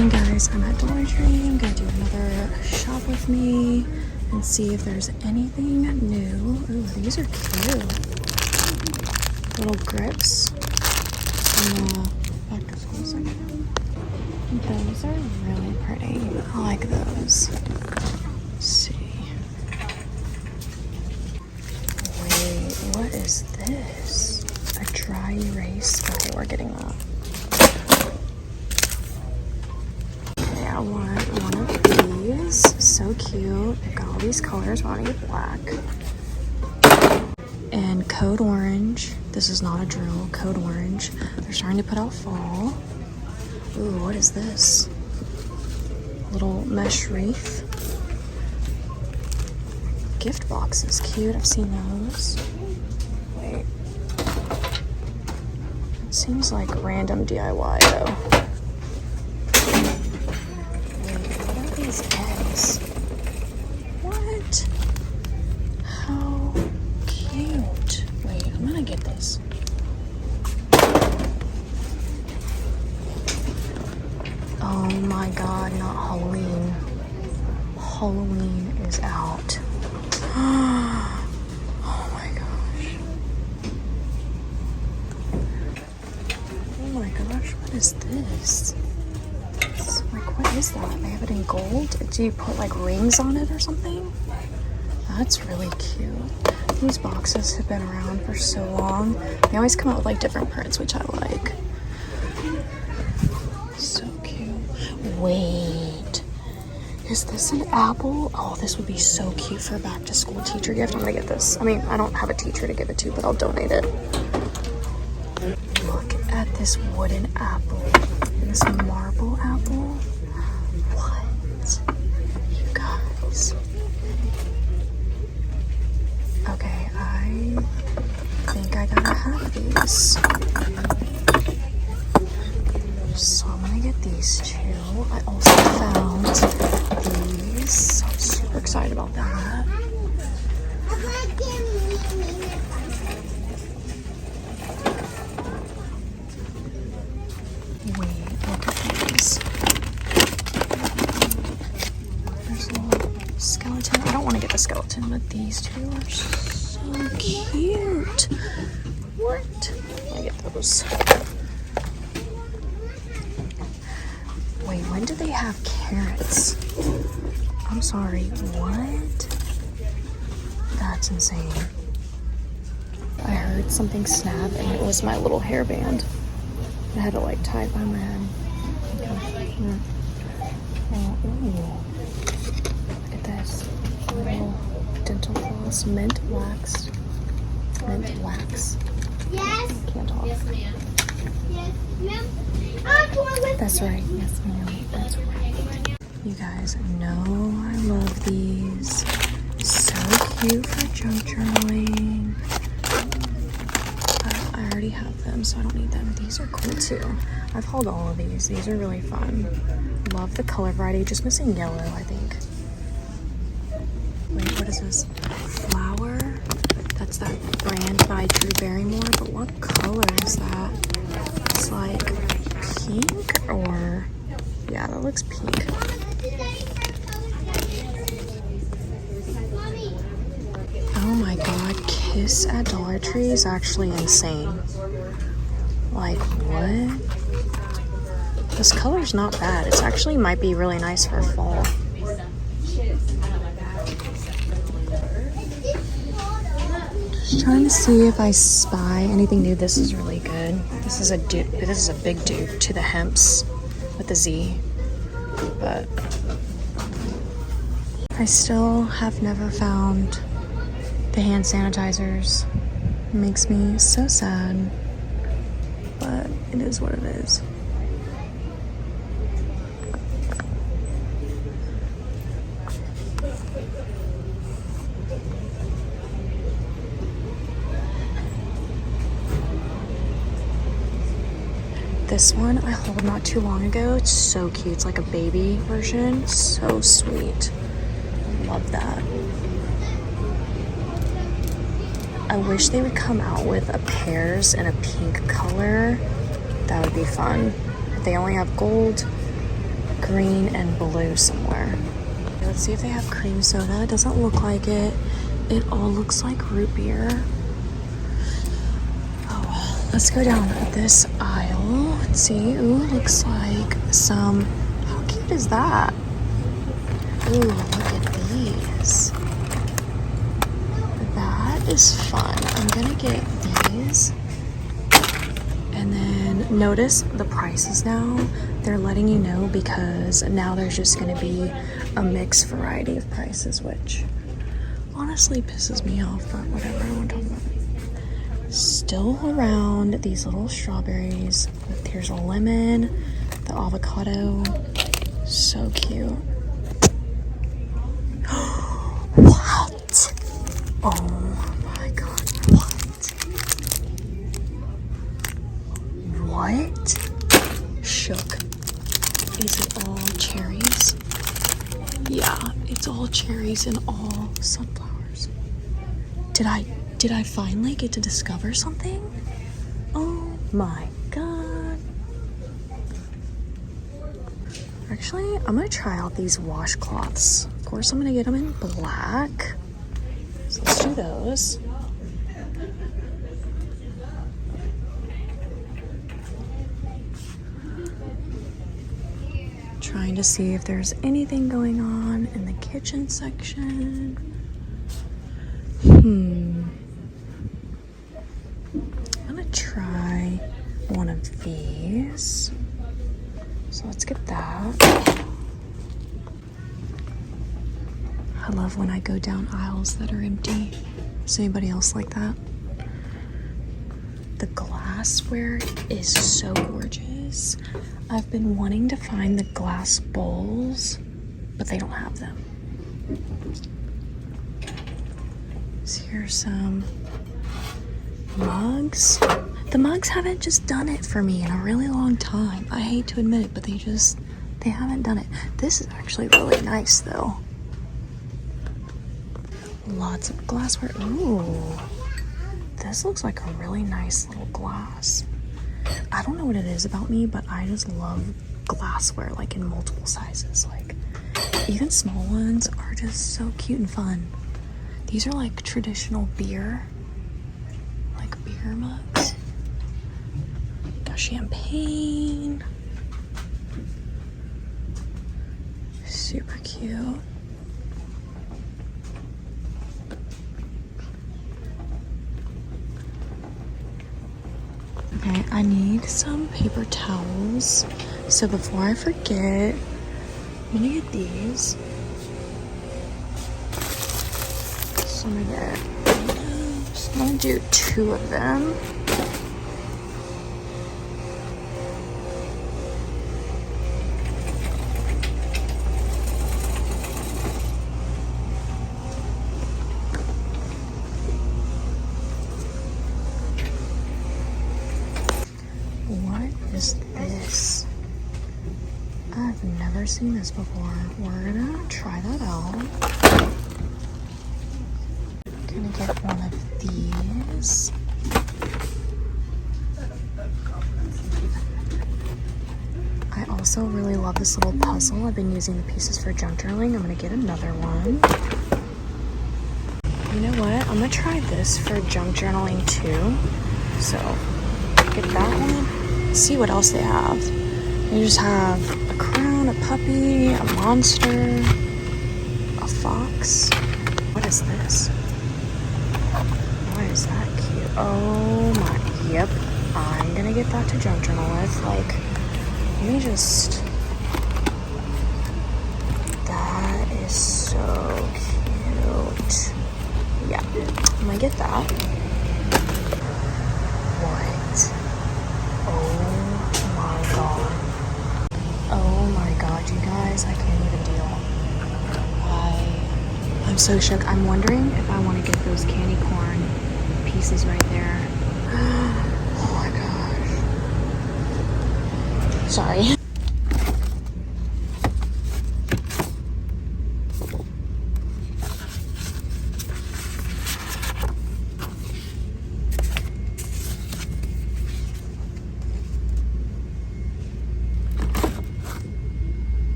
morning, guys. I'm at Dollar Tree. I'm gonna do another shop with me and see if there's anything new. Ooh, these are cute. Little grips in the back to school section. Those are really pretty. I like those. Let's see. Wait, what is this? A dry erase? Okay, we're getting that. Okay, I want one of these. So cute. They've got all these colors. I want to get black. And Code Orange. This is not a drill. Code Orange. They're starting to put out fall. Ooh, what is this? Little mesh wreath. Gift boxes. Cute. I've seen those. Wait. Seems like random DIY though. Wait, what are these eggs? What? How cute. Wait, I'm gonna get this. Oh my god, not Halloween. Halloween is out. Oh my gosh. Oh my gosh, what is this? It's like, what is that? They have it in gold? Do you put like rings on it or something? That's really cute. These boxes have been around for so long. They always come out with like different prints, which I like. So cute. Wait, is this an apple? Oh, this would be so cute for a back to school teacher gift. I'm gonna get this. I mean, I don't have a teacher to give it to, but I'll donate it. Look at this wooden apple. This marble apple. What? You guys. Okay, I think I gotta have these. So I'm gonna get these two. I also found these. So I'm super excited about that. Wait, look at these. There's a little skeleton. I don't want to get the skeleton, but these two are so cute. What? I get those. Wait, when do they have carrots? I'm sorry, what? That's insane. I heard something snap and it was my little hairband. I had to like tie it by my head. Okay. Oh, ooh. Look at this. Little dental floss, mint wax. Mint wax. Yes. Can't talk. Yes, ma'am. Yes, ma'am. That's right. Yes, ma'am. That's right. You guys know I love these. So cute for junk journaling. I already have them, so I don't need them. These are cool too. I've hauled all of these. These are really fun. Love the color variety. Just missing yellow, I think. Wait, what is this? Flower? That's that brand by Drew Barrymore. But what color is that? It's like pink or... yeah, that looks pink. Oh my god, Kiss at Dollar Tree is actually insane. Like, what? This color's not bad. It's actually might be really nice for fall. Just trying to see if I spy anything new. This is really good. This is a dupe. This is a big dupe to the Hemps with the Z. But I still have never found the hand sanitizers. It makes me so sad, but it is what it is. This one I hauled not too long ago. It's so cute. It's like a baby version. So sweet. Love that. I wish they would come out with a pears in a pink color. That would be fun. If they only have gold, green and blue somewhere. Let's see if they have cream soda. It doesn't look like it. It all looks like root beer. Oh, let's go down this aisle. Let's see. Ooh, looks like some... How cute is that? Ooh, look at these. That is fun. I'm gonna get these. And then notice the prices now. They're letting you know because now there's just gonna be a mixed variety of prices, which honestly pisses me off, but whatever, I don't want to talk about it. Still around these little strawberries. Here's a lemon, the avocado. So cute. What? Oh my god, what? What? Shook. Is it all cherries? Yeah, it's all cherries and all sunflowers. Did I finally get to discover something? Oh my god. Actually, I'm gonna try out these washcloths. Of course, I'm gonna get them in black. So let's do those. Trying to see if there's anything going on in the kitchen section. I'm gonna try one of these. So let's get that. I love when I go down aisles that are empty. Is anybody else like that? The glassware is so gorgeous. I've been wanting to find the glass bowls, but they don't have them. So here's some mugs. The mugs haven't just done it for me in a really long time. I hate to admit it, but they haven't done it. This is actually really nice though. Lots of glassware. Ooh, this looks like a really nice little glass. I don't know what it is about me, but I just love glassware, like in multiple sizes. Like, even small ones are just so cute and fun. These are like traditional beer, like beer mugs. Got champagne. Super cute. Okay, I need some paper towels. So before I forget, I'm gonna get these. So I'm gonna do 2 of them. Is this? I've never seen this before. We're gonna try that out. Gonna get one of these. I also really love this little puzzle. I've been using the pieces for junk journaling. I'm gonna get another one. You know what? I'm gonna try this for junk journaling too. So get that one. See what else they have. They just have a crown, a puppy, a monster, a fox. What is this? Why is that cute? Oh my, yep. I'm gonna get that to junk journal with. Like, let me just, that is so cute. Yeah, I'm gonna get that. What? Oh my god, you guys, I can't even deal. I'm so shook. I'm wondering if I want to get those candy corn pieces right there. Oh my gosh. Sorry.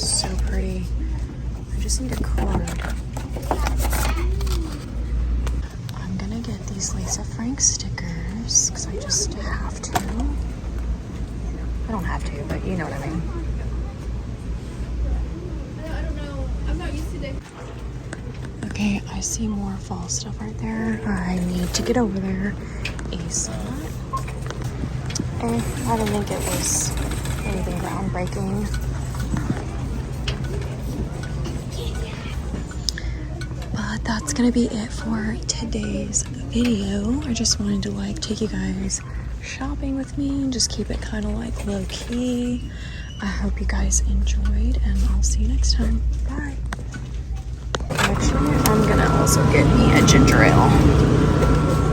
is so pretty. I just need a card. I'm gonna get these Lisa Frank stickers because I just have to. I don't have to, but you know what I mean. I don't know. I'm not used to this. Okay, I see more fall stuff right there. I need to get over there ASAP. I don't think it was anything groundbreaking. But that's gonna be it for today's video. I just wanted to like take you guys shopping with me and just keep it kind of like low key. I hope you guys enjoyed, and I'll see you next time. Bye. Actually, I'm gonna also get me a ginger ale.